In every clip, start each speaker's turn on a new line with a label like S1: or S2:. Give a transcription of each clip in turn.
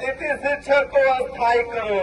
S1: अतिथि शिक्षक को अस्थायी करो,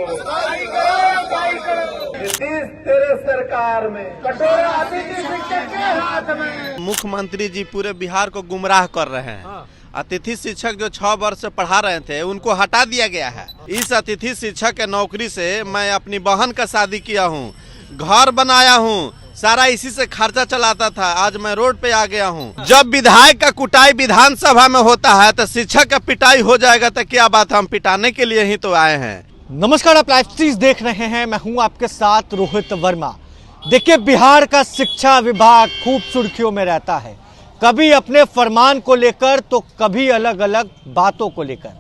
S1: नीतीश तेरे सरकार में कटोरा अतिथि शिक्षक के हाथ में।
S2: मुख्यमंत्री जी पूरे बिहार को गुमराह कर रहे हैं। अतिथि शिक्षक जो 6 वर्ष से पढ़ा रहे थे उनको हटा दिया गया है। इस अतिथि शिक्षक के नौकरी से मैं अपनी बहन का शादी किया हूँ, घर बनाया हूँ, सारा इसी से खर्चा चलाता था। आज मैं रोड पे आ गया हूँ। जब विधायक का कुटाई विधानसभा में होता है तो शिक्षक का पिटाई हो जाएगा तो क्या बात, हम पिटाने के लिए ही तो आए हैं।
S3: नमस्कार, आप लाइव स्ट्रीम देख रहे हैं। मैं हूं आपके साथ रोहित वर्मा। देखिए, बिहार का शिक्षा विभाग खूब सुर्खियों में रहता है, कभी अपने फरमान को लेकर तो कभी अलग अलग बातों को लेकर।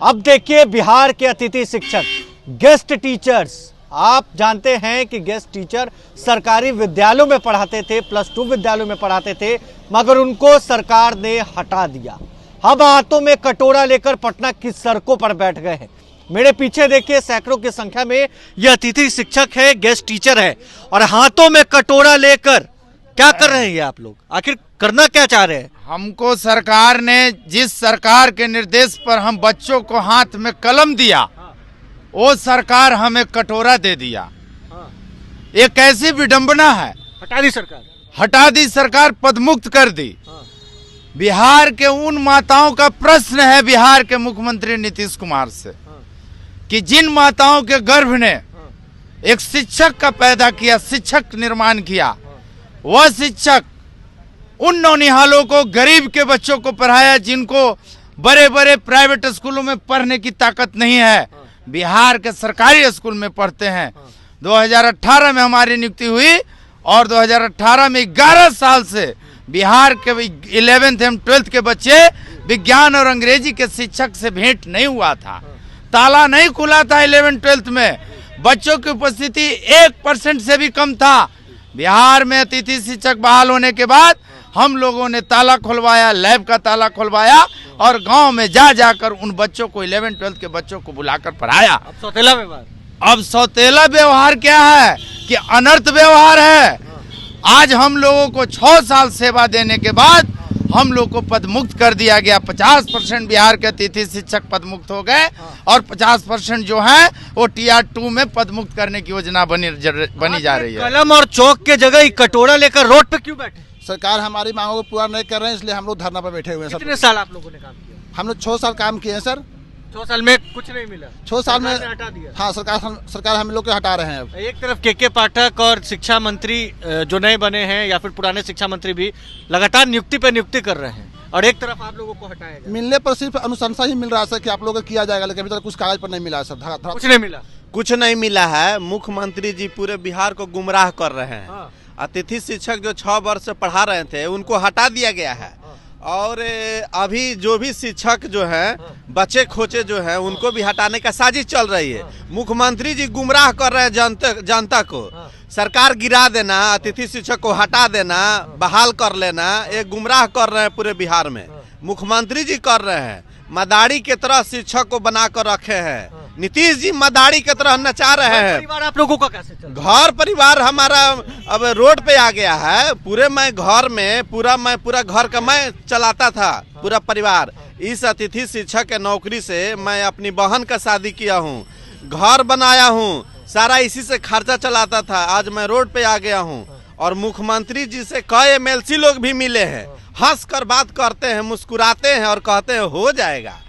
S3: अब देखिए, बिहार के अतिथि शिक्षक, गेस्ट टीचर्स, आप जानते हैं कि गेस्ट टीचर सरकारी विद्यालयों में पढ़ाते थे, +2 विद्यालयों में पढ़ाते थे, मगर उनको सरकार ने हटा दिया। अब हाथों में कटोरा लेकर पटना की सड़कों पर बैठ गए हैं। मेरे पीछे देखिए, सैकड़ों की संख्या में ये अतिथि शिक्षक है, गेस्ट टीचर है, और हाथों में कटोरा लेकर क्या कर रहे हैं ये आप लोग? आखिर करना क्या चाह रहे हैं?
S4: हमको सरकार ने, जिस सरकार के निर्देश पर हम बच्चों को हाथ में कलम दिया, वो सरकार हमें कटोरा दे दिया। ये कैसी विडंबना है।
S3: हटा दी सरकार,
S4: हटा दी सरकार, पदमुक्त कर दी। बिहार के उन माताओं का प्रश्न है बिहार के मुख्यमंत्री नीतीश कुमार से कि जिन माताओं के गर्भ ने एक शिक्षक का पैदा किया, शिक्षक निर्माण किया, वह शिक्षक उन नौनिहालों को, गरीब के बच्चों को पढ़ाया जिनको बड़े बड़े प्राइवेट स्कूलों में पढ़ने की ताकत नहीं है, बिहार के सरकारी स्कूल में पढ़ते हैं। 2018 में हमारी नियुक्ति हुई और 2018 में 11 साल से बिहार के 11th एवं 12th के बच्चे विज्ञान और अंग्रेजी के शिक्षक से भेंट नहीं हुआ था, ताला नहीं खुला था। 11th 12th में बच्चों की उपस्थिति 1% से भी कम था। बिहार में अतिथि शिक्षक बहाल होने के बाद हम लोगों ने ताला खुलवाया, लैब का ताला खुलवाया और गांव में जा जाकर उन बच्चों को, 11th 12th के बच्चों को बुलाकर पढ़ाया।
S3: अब सौतेला व्यवहार,
S4: अब सौतेला व्यवहार क्या है कि अनर्थ व्यवहार है। आज हम लोगों को 6 साल सेवा देने के बाद हम लोग को पदमुक्त कर दिया गया। 50% बिहार के अतिथि शिक्षक पदमुक्त हो गए और 50% जो है वो Tier 2 में पदमुक्त करने की योजना बनी जा रही है।
S3: कलम और चौक के जगह कटोरा लेकर रोड पे क्यों बैठे?
S5: सरकार हमारी मांगों को पूरा नहीं कर रहे हैं, इसलिए हम लोग धरना पर बैठे हुए हैं।
S3: कितने साल आप लोगों ने काम किया?
S5: हम लोग 6 साल काम किए हैं सर।
S3: 6 साल में कुछ नहीं मिला?
S5: 6 साल में
S3: हटा दिया।
S5: हाँ, सरकार हम लोग को हटा रहे हैं। अब
S3: एक तरफ के पाठक और शिक्षा मंत्री जो नए बने हैं या फिर पुराने शिक्षा मंत्री भी लगातार नियुक्ति पे नियुक्ति कर रहे हैं, और एक तरफ आप लोगों को हटाया गया।
S5: मिलने पर सिर्फ अनुशंसा ही मिल रहा है सर कि आप लोगों को किया जाएगा, लेकिन अभी तक कुछ कागज पर नहीं मिला है सर।
S3: कुछ नहीं मिला,
S2: कुछ नहीं मिला है। मुख्यमंत्री जी पूरे बिहार को गुमराह कर रहे हैं। अतिथि शिक्षक जो 6 वर्ष से पढ़ा रहे थे उनको हटा दिया गया है, और अभी जो भी शिक्षक जो हैं, बच्चे खोचे जो हैं, उनको भी हटाने का साजिश चल रही है। मुख्यमंत्री जी गुमराह कर रहे हैं जनता को। सरकार गिरा देना, अतिथि शिक्षक को हटा देना, बहाल कर लेना, ये गुमराह कर रहे हैं पूरे बिहार में। मुख्यमंत्री जी कर रहे हैं। मदारी की तरह शिक्षक को बनाकर रखे हैं। नीतीश जी मदारी की तरह नचा रहे हैं।
S3: परिवार आप लोगों का कैसे चल रहा
S2: घर परिवार हमारा अब रोड पे आ गया है। पूरे मैं घर में पूरा घर का मैं चलाता था, पूरा परिवार। इस अतिथि शिक्षक के नौकरी से मैं अपनी बहन का शादी किया हूँ, घर बनाया हूँ, सारा इसी से खर्चा चलाता था। आज मैं रोड पे आ गया हूँ, और मुख्यमंत्री जी से कई MLC लोग भी मिले हैं, हंस कर बात करते हैं, मुस्कुराते हैं और कहते हैं हो जाएगा,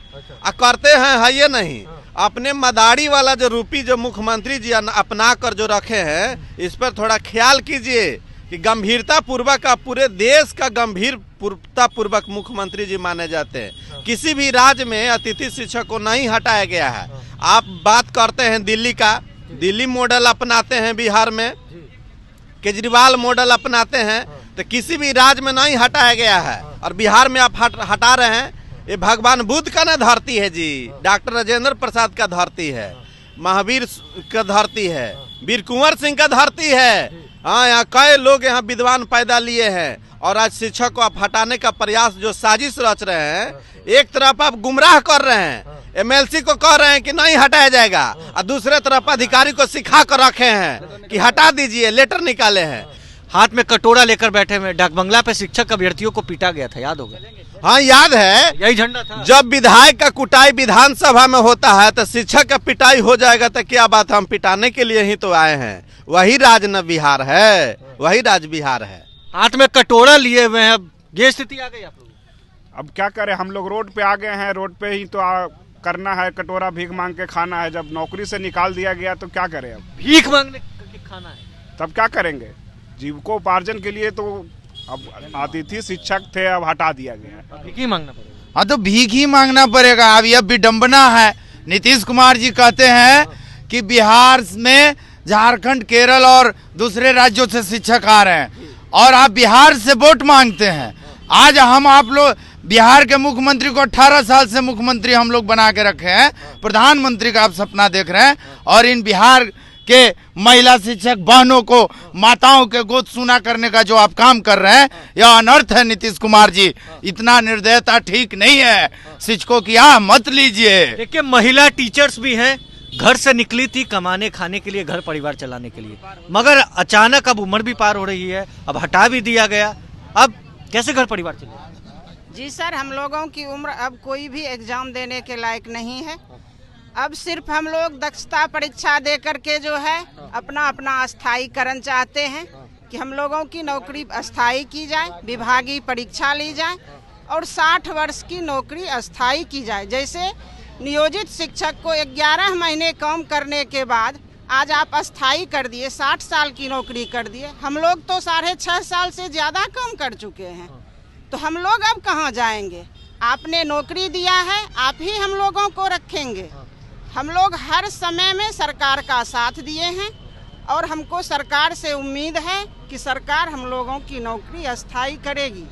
S2: करते हैं है ये नहीं। अपने मदारी वाला जो रूपी जो मुख्यमंत्री जी अपना कर जो रखे हैं, इस पर थोड़ा ख्याल कीजिए कि गंभीरता पूर्वक, पूरे देश का गंभीरता पूर्वक मुख्यमंत्री जी माने जाते हैं। किसी भी राज्य में अतिथि शिक्षक को नहीं हटाया गया है। आप बात करते हैं दिल्ली का, दिल्ली मॉडल अपनाते हैं, बिहार में केजरीवाल मॉडल अपनाते हैं, तो किसी भी राज्य में नहीं हटाया गया है, और बिहार में आप हटा रहे हैं। ये भगवान बुद्ध का ना धरती है जी, डॉक्टर राजेंद्र प्रसाद का धरती है, महावीर का धरती है, वीर कुंवर सिंह का धरती है। हाँ, यहाँ कई लोग यहाँ विद्वान पैदा लिए हैं, और आज शिक्षक को आप हटाने का प्रयास जो साजिश रच रहे हैं, एक तरफ आप गुमराह कर रहे हैं, MLC को कह रहे हैं कि नहीं हटाया जाएगा, और दूसरे तरफ अधिकारी को सिखा कर रखे हैं कि हटा दीजिए, लेटर निकाले हैं।
S3: हाथ में कटोरा लेकर बैठे हुए डाकबंगला पे शिक्षक अभ्यर्थियों को पीटा गया था, याद होगा?
S2: हाँ याद है,
S3: यही झंडा था।
S2: जब विधायक का कुटाई विधानसभा में होता है तो शिक्षक का पिटाई हो जाएगा तो क्या बात, हम पिटाने के लिए ही तो आए हैं। वही राज न बिहार है, वही राज बिहार है।
S3: हाथ में कटोरा लिए हुए हैं, ये स्थिति आ गई आप लोग।
S6: अब क्या करें, हम लोग रोड पे आ गए हैं, रोड पे ही तो करना है, कटोरा भीख मांग के खाना है। जब नौकरी से निकाल दिया गया तो क्या करें, अब
S3: भीख मांगने के खाना है,
S6: तब क्या करेंगे? जीविकोपार्जन के लिए तो अब अतिथि शिक्षक थे, अब हटा दिया गया,
S3: भीख ही मांगना पड़ेगा।
S4: हाँ तो भीख ही मांगना पड़ेगा। अब यह विडंबना है, नीतीश कुमार जी कहते हैं कि बिहार में झारखंड, केरल और दूसरे राज्यों से शिक्षक आ रहे हैं और आप बिहार से वोट मांगते हैं। आज हम आप लोग बिहार के मुख्यमंत्री को 18 साल से मुख्यमंत्री हम लोग बना के रखे हैं, प्रधानमंत्री का आप सपना देख रहे हैं, और इन बिहार के महिला शिक्षक बहनों को, माताओं के गोद सुना करने का जो आप काम कर रहे हैं, यह अनर्थ है। नीतीश कुमार जी, इतना निर्दयता ठीक नहीं है, शिक्षकों की आह मत लीजिए।
S3: देखिए, महिला टीचर्स भी हैं, घर से निकली थी कमाने खाने के लिए, घर परिवार चलाने के लिए, मगर अचानक अब उम्र भी पार हो रही है, अब हटा भी दिया गया, अब कैसे घर परिवार चलेगा?
S7: जी सर, हम लोगों की उम्र अब कोई भी एग्जाम देने के लायक नहीं है। अब सिर्फ हम लोग दक्षता परीक्षा दे करके जो है अपना अपना अस्थायीकरण चाहते हैं कि हम लोगों की नौकरी अस्थायी की जाए, विभागीय परीक्षा ली जाए और 60 वर्ष की नौकरी अस्थायी की जाए। जैसे नियोजित शिक्षक को 11 महीने काम करने के बाद आज आप अस्थायी कर दिए, 60 साल की नौकरी कर दिए। हम लोग तो 6.5 साल से ज़्यादा काम कर चुके हैं, तो हम लोग अब कहाँ जाएंगे? आपने नौकरी दिया है, आप ही हम लोगों को रखेंगे। हम लोग हर समय में सरकार का साथ दिए हैं और हमको सरकार से उम्मीद है कि सरकार हम लोगों की नौकरी अस्थायी करेगी।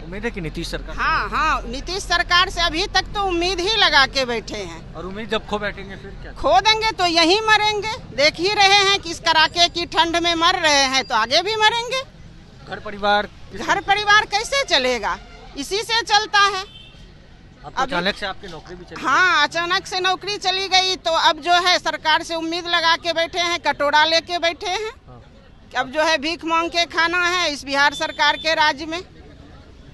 S3: उम्मीद है कि नीतीश सरकार?
S7: हाँ, नीतीश सरकार से अभी तक तो उम्मीद ही लगा के बैठे हैं।
S3: और उम्मीद जब खो बैठेंगे फिर क्या?
S7: खो देंगे तो यहीं मरेंगे। देख ही रहे हैं कि इस कड़ाके की ठंड में मर रहे हैं, तो आगे भी मरेंगे।
S3: घर परिवार
S7: कैसे चलेगा? इसी से चलता है।
S3: अब तो अचानक से आपकी नौकरी भी चली?
S7: हाँ, अचानक से नौकरी चली गई, तो अब जो है सरकार से उम्मीद लगा के बैठे हैं, कटोरा लेके बैठे हैं। अब जो है भीख मांग के खाना है इस बिहार सरकार के राज्य में,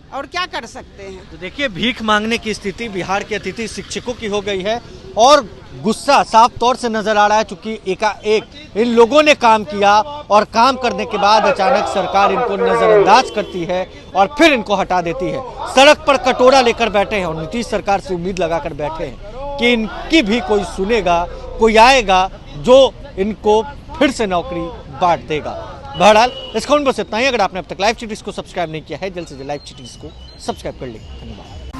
S7: और क्या कर सकते हैं?
S3: तो देखिए, भीख मांगने की स्थिति बिहार के अतिथि शिक्षकों की हो गई है और गुस्सा साफ तौर से नजर आ रहा है, चूंकि एकाएक इन लोगों ने काम किया और काम करने के बाद अचानक सरकार इनको नजरअंदाज करती है और फिर इनको हटा देती है। सड़क पर कटोरा लेकर बैठे हैं और नीतीश सरकार से उम्मीद लगाकर बैठे हैं कि इनकी भी कोई सुनेगा, कोई आएगा जो इनको फिर से नौकरी बांट देगा। बहरहाल इस खबर में बस इतना ही। अगर आपने अब तक लाइव चिटीज को सब्सक्राइब नहीं किया है, जल्द से जल्द लाइव चिटीज को सब्सक्राइब कर लें। धन्यवाद।